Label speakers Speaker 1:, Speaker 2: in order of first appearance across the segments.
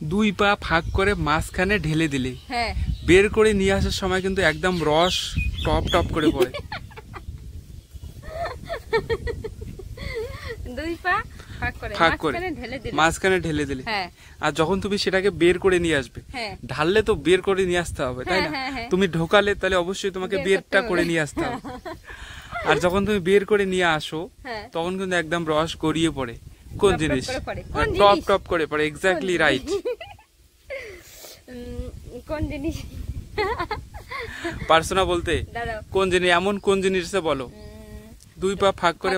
Speaker 1: দুই পা ফাঁক করে মাঝখানে ঢেলে দিলে
Speaker 2: হ্যাঁ
Speaker 1: বের করে নিয়ে আসার সময় কিন্তু একদম রস টপ টপ করে পড়ে।
Speaker 2: দুই পা
Speaker 1: ফাঁক করে মাঝখানে ঢেলে দিলে, আর যখন তুমি সেটাকে বের করে নিয়ে আসবে, ঢাললে তো বের করে নিয়ে আসতে হবে তাই না? তুমি ঢোকালে তাহলে অবশ্যই তোমাকে বেরটা করে নিয়ে আসতে হবে। আর যখন তুমি বের করে নিয়ে আসো তখন কিন্তু একদম রস গড়িয়ে পড়ে। কোন জিনিস? টপ টপ করে পড়ে। Exactly right.
Speaker 2: কোন জিনিস
Speaker 1: পারছো না বলতে? কোন জিনিস? এমন কোন জিনিস বলো? দুই পা ফাঁক করে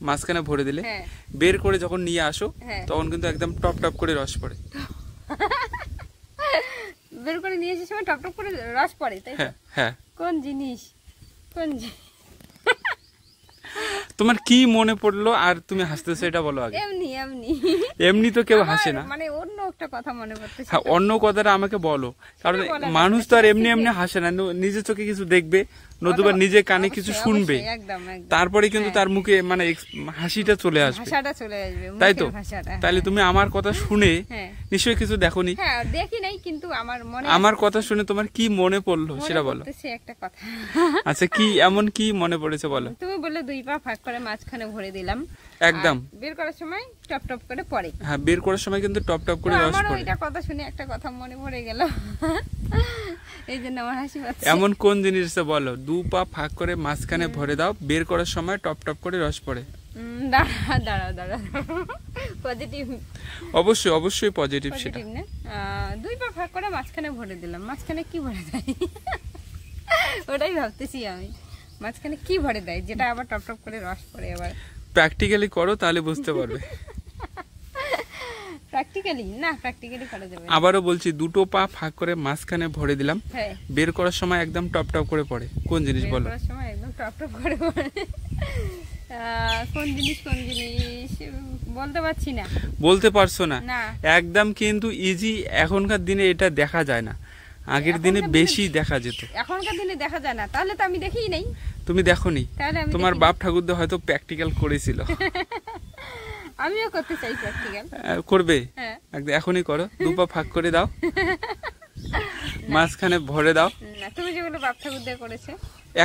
Speaker 1: মাঝখানে ভরে দিলে বের করে যখন নিয়ে আসো তখন কিন্তু একদম টপ টপ করে রস পড়ে।
Speaker 2: বের করে নিয়ে আসার সময় টপ টপ করে রস পড়ে, তাই?
Speaker 1: হ্যাঁ।
Speaker 2: কোন জিনিস?
Speaker 1: তোমার কি মনে পড়লো আর তুমি হাসতেছো এটা বলো আগে। এমনি তো কেউ হাসে না,
Speaker 2: মানে অন্য একটা কথা মনে পড়তেছে।
Speaker 1: হ্যাঁ, অন্য কথাটা আমাকে বলো, কারণ মানুষ তো আর এমনি এমনি হাসে না। নিজে চোখে কিছু দেখবে, নতুবা নিজে কানে কিছু শুনবে, তারপরে কিন্তু তার মুখে মানে হাসিটা চলে আসবে, তাই তো? তাইলে তুমি আমার কথা শুনে নিশ্চয়ই কিছু দেখোনি। আমার কথা শুনে তোমার কি মনে পড়লো সেটা বলো।
Speaker 2: একটা কথা।
Speaker 1: আচ্ছা, কি এমন কি মনে পড়েছে বলো?
Speaker 2: তুমি বললে দুই পা ফাঁক করে মাঝখানে ভরে দিলাম,
Speaker 1: একদম
Speaker 2: বের করার সময় টপ টপ করে পড়ে।
Speaker 1: হ্যাঁ, বের করার সময় কিন্তু টপ টপ করে রস পড়ে।
Speaker 2: এটা কথা শুনে একটা কথা মনে পড়ে গেল, এই জন্য আমার হাসি পাচ্ছে।
Speaker 1: এমন কোন জিনিস বলো? দু পা ফাঁক করে মাঝখানে ভরে দাও, বের করার সময় টপ টপ করে রস পড়ে।
Speaker 2: দাঁড়াও পজিটিভ।
Speaker 1: অবশ্যই পজিটিভ সেটা।
Speaker 2: দুই পা ফাঁক করে মাঝখানে ভরে দিলাম, মাঝখানে কি ভরে দেয়? ওটাই ভাবতেছি আমি, মাঝখানে কি ভরে দেয় যেটা আবার টপ টপ করে রস পড়ে? আবার
Speaker 1: প্র্যাকটিক্যালি করো, তাহলে বুঝতে পারবে।
Speaker 2: প্র্যাকটিক্যালি করা যাবে।
Speaker 1: আবারও বলছি, দুটো পা ফাঁক করে মাঝখানে ভরে দিলাম, বের করার সময় একদম টপ টপ করে পড়ে। কোন জিনিস বলো?
Speaker 2: বের করার সময় একদম টপ টপ করে পড়ে। কোন জিনিস বলতে পারছি না।
Speaker 1: বলতে পারছো না? একদম কিন্তু ইজি। এখনকার দিনে এটা দেখা যায় না, আগের দিনে বেশি দেখা যেত।
Speaker 2: এখনকার দিনে দেখা যায় না, তাহলে তো আমি দেখিই নাই।
Speaker 1: তুমি দেখোনি? তোমার বাপ ঠাকুরদা হয়তো প্র্যাকটিক্যাল করেছিল।
Speaker 2: আমিও করতে চাই প্র্যাকটিক্যাল।
Speaker 1: করবে? এখনই করো। দু পা ফাঁক করে দাও, মাঝখানে ভরে দাও।
Speaker 2: তুমি যেগুলো বাপ ঠাকুরদা করেছে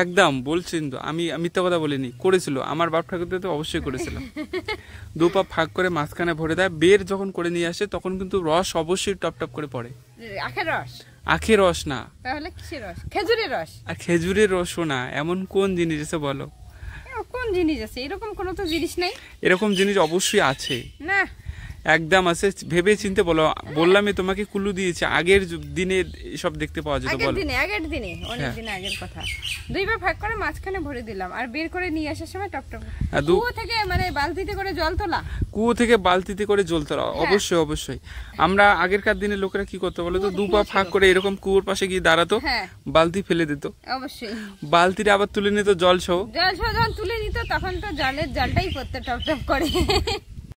Speaker 1: একদম বলছেন তো, আমি মিথ্যা কথা বলিনি, করেছিল। আমার বাপ ঠাকুরদা তো অবশ্যই করেছিল। দু পা ফাঁক করে মাঝখানে ভরে দেয়, বের যখন করে নিয়ে আসে তখন কিন্তু রস অবশ্যই টপ টপ করে পড়ে।
Speaker 2: আখের রস?
Speaker 1: আখের রস না।
Speaker 2: তাহলে কিসের রস? খেজুরের রস?
Speaker 1: আর খেজুরের রসও না। এমন কোন জিনিস আছে বলো?
Speaker 2: কোন জিনিস আছে? এরকম কোন তো জিনিস নাই।
Speaker 1: এরকম জিনিস অবশ্যই আছে।
Speaker 2: না,
Speaker 1: একদম আছে। ভেবে চিনতে বলো। বললামই তোমাকে, কুলু দিয়েছে। আগের দিনে এসব দেখতে পাওয়া যেত। বলো।
Speaker 2: আগের দিনে, অনেক দিন আগের কথা। দুই পা ফাঁক করে মাঝখানে ভরে দিলাম, আর বের করে নিয়ে আসার সময় টপ টপ। কুয়ো থেকে মানে বালতিতে করে জল তোলা? কুয়ো থেকে বালতিতে করে জল তোলা, অবশ্যই। আমরা আগেরকার দিনে লোকেরা কি করতো বলো তো? দু পা ফাঁক করে এরকম কুয়োর পাশে গিয়ে দাঁড়াতো, বালতি ফেলে দিত। অবশ্যই। বালতিটা আবার তুলে নিত জল সহ। যখন তুলে নিত তখন তো জলটাই পড়তো টপ টপ করে।